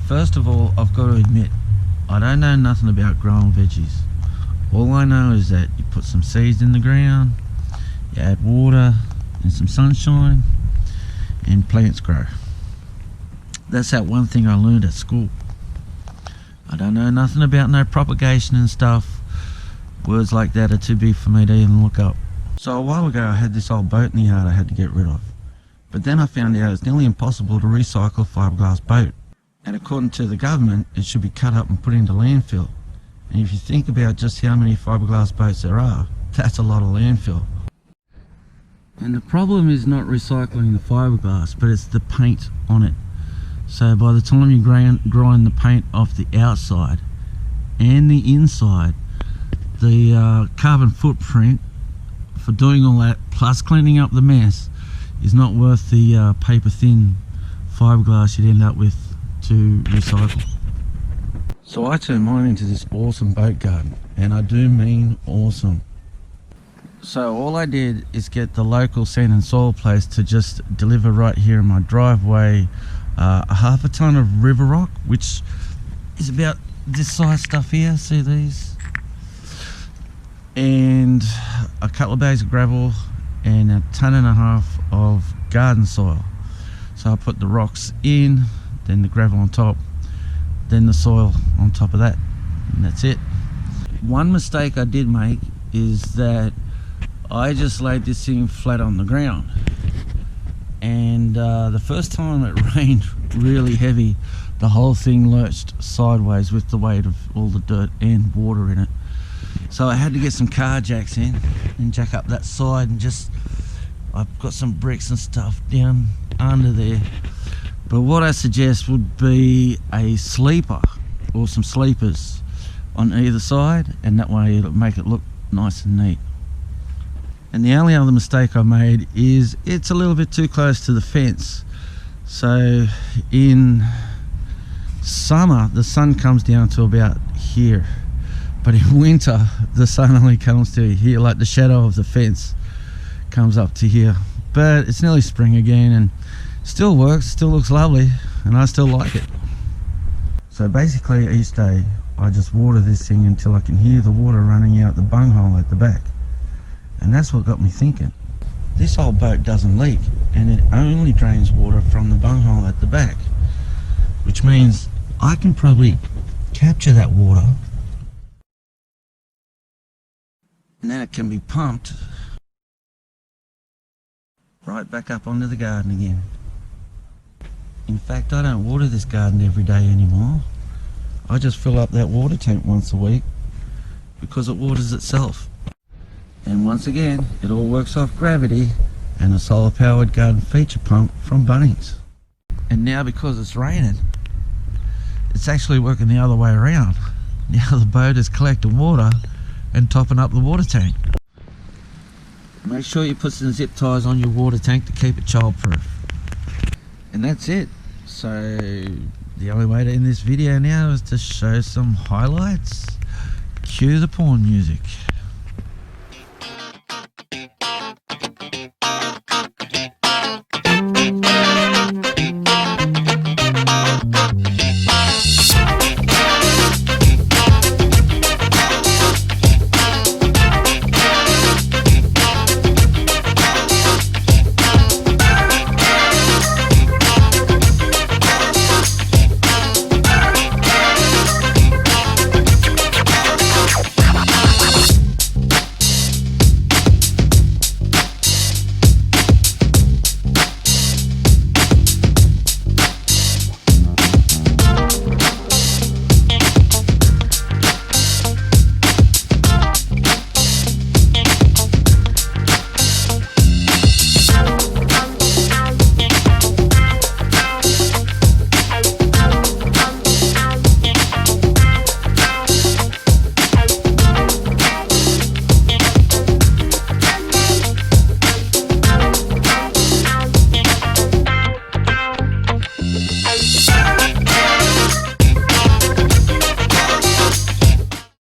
First of all, I've got to admit, I don't know nothing about growing veggies. All I know is that you put some seeds in the ground, you add water and some sunshine, and plants grow. That's that one thing I learned at school. I don't know nothing about no propagation and stuff. Words like that are too big for me to even look up. So a while ago I had this old boat in the yard I had to get rid of. But then I found out it's nearly impossible to recycle a fiberglass boat. And according to the government, it should be cut up and put into landfill. And if you think about just how many fiberglass boats there are, that's a lot of landfill. And the problem is not recycling the fiberglass, but it's the paint on it. So by the time you grind the paint off the outside and the inside, the carbon footprint for doing all that, plus cleaning up the mess, is not worth the paper thin fiberglass you'd end up with to recycle. So I turned mine into this awesome boat garden, and I do mean awesome. So all I did is get the local sand and soil place to just deliver right here in my driveway a half a ton of river rock, which is about this size stuff here, see these? And a couple of bags of gravel and a ton and a half of garden soil. So I put the rocks in, then the gravel on top, then the soil on top of that, and that's it. One mistake I did make is that I just laid this thing flat on the ground, and the first time it rained really heavy, the whole thing lurched sideways with the weight of all the dirt and water in it. So I had to get some car jacks in and jack up that side, and just I've got some bricks and stuff down under there. But what I suggest would be a sleeper or some sleepers on either side, and that way it'll make it look nice and neat. And the only other mistake I made is it's a little bit too close to the fence. So in summer the sun comes down to about here, but in winter the sun only comes to here, like the shadow of the fence comes up to here. But it's nearly spring again and still works, still looks lovely, and I still like it. So basically each day I just water this thing until I can hear the water running out the bunghole at the back. And that's what got me thinking. This old boat doesn't leak, and it only drains water from the bunghole at the back, which means I can probably capture that water and then it can be pumped right back up onto the garden again. In fact, I don't water this garden every day anymore. I just fill up that water tank once a week because it waters itself. And once again, it all works off gravity and a solar powered garden feature pump from Bunnings. And now because it's raining, it's actually working the other way around. Now the boat is collecting water and topping up the water tank. Make sure you put some zip ties on your water tank to keep it childproof. And that's it. So the only way to end this video now is to show some highlights. Cue the porn music.